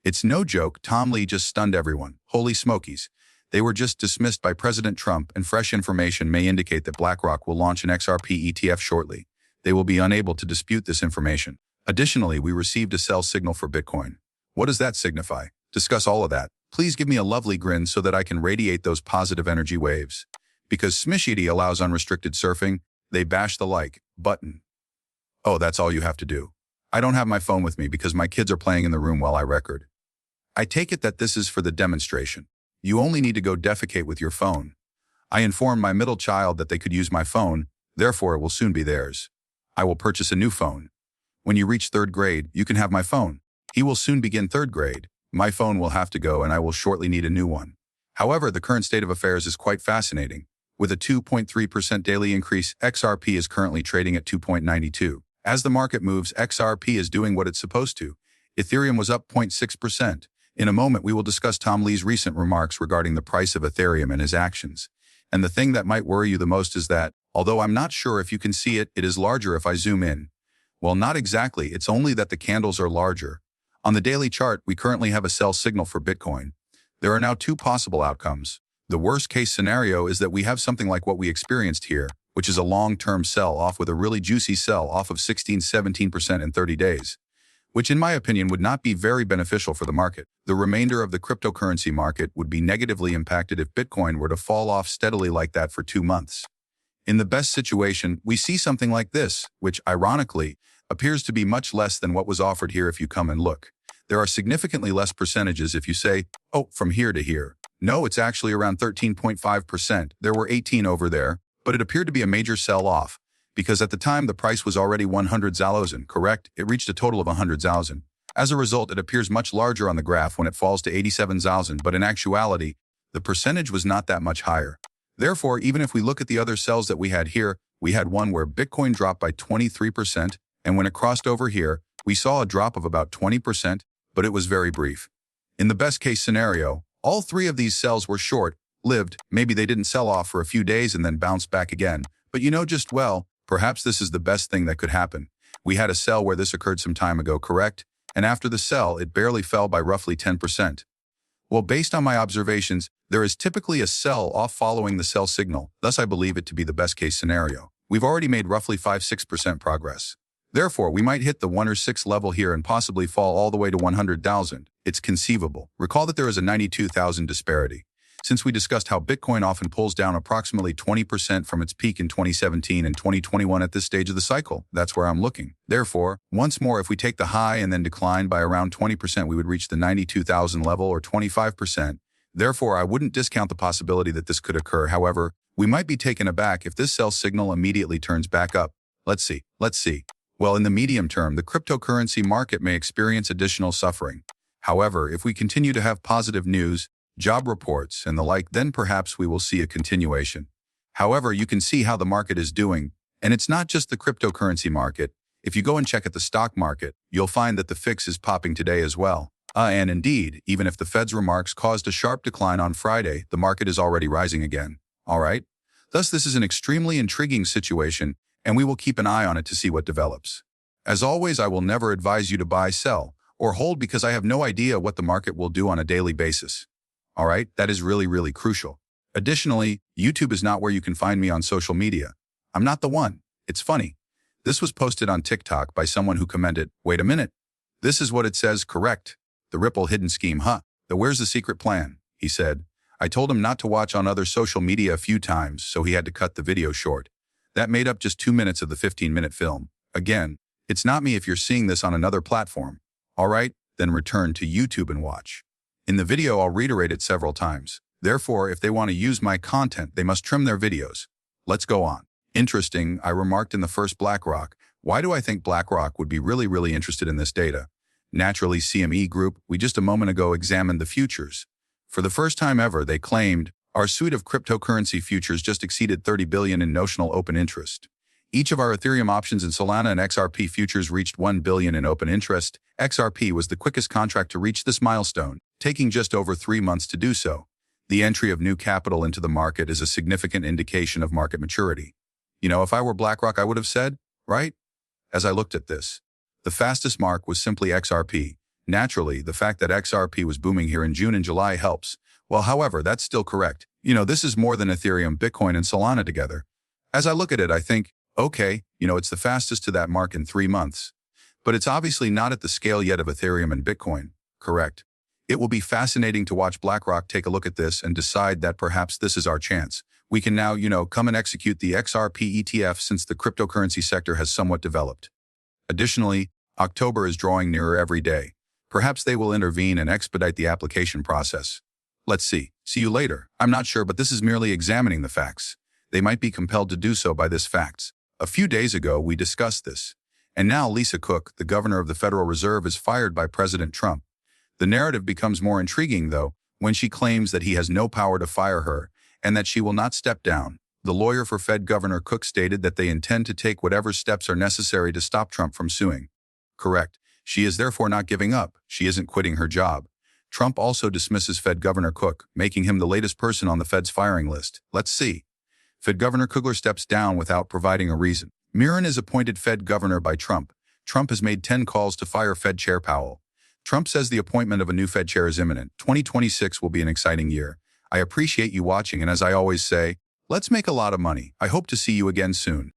It's no joke, Tom Lee just stunned everyone. Holy smokies. They were just dismissed by President Trump, and fresh information may indicate that BlackRock will launch an XRP ETF shortly. They will be unable to dispute this information. Additionally, we received a sell signal for Bitcoin. What does that signify? Discuss all of that. Please give me a lovely grin so that I can radiate those positive energy waves. Because Smishity allows unrestricted surfing, they bash the like button. Oh, that's all you have to do. I don't have my phone with me because my kids are playing in the room while I record. I take it that this is for the demonstration. You only need to go defecate with your phone. I informed my middle child that they could use my phone, therefore it will soon be theirs. I will purchase a new phone. When you reach 3rd grade, you can have my phone. He will soon begin 3rd grade. My phone will have to go and I will shortly need a new one. However, the current state of affairs is quite fascinating. With a 2.3% daily increase, XRP is currently trading at 2.92. As the market moves, XRP is doing what it's supposed to. Ethereum was up 0.6%. In a moment, we will discuss Tom Lee's recent remarks regarding the price of Ethereum and his actions. And the thing that might worry you the most is that, although I'm not sure if you can see it, it is larger if I zoom in. Well, not exactly, it's only that the candles are larger. On the daily chart, we currently have a sell signal for Bitcoin. There are now 2 possible outcomes. The worst-case scenario is that we have something like what we experienced here, which is a long-term sell-off with a really juicy sell-off of 16–17% in 30 days, which in my opinion would not be very beneficial for the market. The remainder of the cryptocurrency market would be negatively impacted if Bitcoin were to fall off steadily like that for 2 months. In the best situation, we see something like this, which, ironically, appears to be much less than what was offered here if you come and look. There are significantly less percentages if you say, oh, from here to here. No, it's actually around 13.5%. There were 18 over there, but it appeared to be a major sell-off, because at the time the price was already 100,000, correct? It reached a total of 100,000. As a result, it appears much larger on the graph when it falls to 87,000, but in actuality, the percentage was not that much higher. Therefore, even if we look at the other sells that we had here, we had one where Bitcoin dropped by 23%, and when it crossed over here, we saw a drop of about 20%, but it was very brief. In the best-case scenario, all 3 of these sells were short-lived. Maybe they didn't sell off for a few days and then bounced back again, but you know just well, perhaps this is the best thing that could happen. We had a sell where this occurred some time ago, correct? And after the sell, it barely fell by roughly 10%. Well, based on my observations, there is typically a sell-off following the sell signal, thus I believe it to be the best-case scenario. We've already made roughly 5–6% progress. Therefore, we might hit the 1 or 6 level here and possibly fall all the way to 100,000. It's conceivable. Recall that there is a 92,000 disparity. Since we discussed how Bitcoin often pulls down approximately 20% from its peak in 2017 and 2021 at this stage of the cycle, that's where I'm looking. Therefore, once more, if we take the high and then decline by around 20%, we would reach the 92,000 level or 25%. Therefore, I wouldn't discount the possibility that this could occur. However, we might be taken aback if this sell signal immediately turns back up. Let's see. Well, in the medium term, the cryptocurrency market may experience additional suffering. However, if we continue to have positive news, job reports, and the like, then perhaps we will see a continuation. However, you can see how the market is doing, and it's not just the cryptocurrency market. If you go and check at the stock market, you'll find that the fix is popping today as well. And indeed, even if the Fed's remarks caused a sharp decline on Friday, the market is already rising again. All right? Thus, this is an extremely intriguing situation, and we will keep an eye on it to see what develops. As always, I will never advise you to buy, sell, or hold because I have no idea what the market will do on a daily basis. All right? That is really crucial. Additionally, YouTube is not where you can find me on social media. I'm not the one. It's funny. This was posted on TikTok by someone who commented, wait a minute. This is what it says, correct? The Ripple hidden scheme, huh? Where's the secret plan? He said. I told him not to watch on other social media a few times, so he had to cut the video short. That made up just 2 minutes of the 15-minute film. Again, it's not me if you're seeing this on another platform. All right, then return to YouTube and watch. In the video, I'll reiterate it several times. Therefore, if they want to use my content, they must trim their videos. Let's go on. Interesting, I remarked in the first BlackRock. Why do I think BlackRock would be really interested in this data? Naturally, CME Group, we just a moment ago examined the futures. For the first time ever, they claimed, our suite of cryptocurrency futures just exceeded 30 billion in notional open interest. Each of our Ethereum options in Solana and XRP futures reached 1 billion in open interest. XRP was the quickest contract to reach this milestone, taking just over 3 months to do so. The entry of new capital into the market is a significant indication of market maturity. You know, if I were BlackRock, I would have said, right? As I looked at this, the fastest mark was simply XRP. Naturally, the fact that XRP was booming here in June and July helps. Well, however, that's still correct. This is more than Ethereum, Bitcoin, and Solana together. As I look at it, I think, okay, it's the fastest to that mark in 3 months. But it's obviously not at the scale yet of Ethereum and Bitcoin, correct? It will be fascinating to watch BlackRock take a look at this and decide that perhaps this is our chance. We can now, come and execute the XRP ETF since the cryptocurrency sector has somewhat developed. Additionally, October is drawing nearer every day. Perhaps they will intervene and expedite the application process. Let's see. See you later. I'm not sure, but this is merely examining the facts. They might be compelled to do so by this facts. A few days ago, we discussed this. And now Lisa Cook, the governor of the Federal Reserve, is fired by President Trump. The narrative becomes more intriguing, though, when she claims that he has no power to fire her and that she will not step down. The lawyer for Fed Governor Cook stated that they intend to take whatever steps are necessary to stop Trump from suing. Correct. She is therefore not giving up. She isn't quitting her job. Trump also dismisses Fed Governor Cook, making him the latest person on the Fed's firing list. Let's see. Fed Governor Kugler steps down without providing a reason. Mirren is appointed Fed Governor by Trump. Trump has made 10 calls to fire Fed Chair Powell. Trump says the appointment of a new Fed chair is imminent. 2026 will be an exciting year. I appreciate you watching, and as I always say, let's make a lot of money. I hope to see you again soon.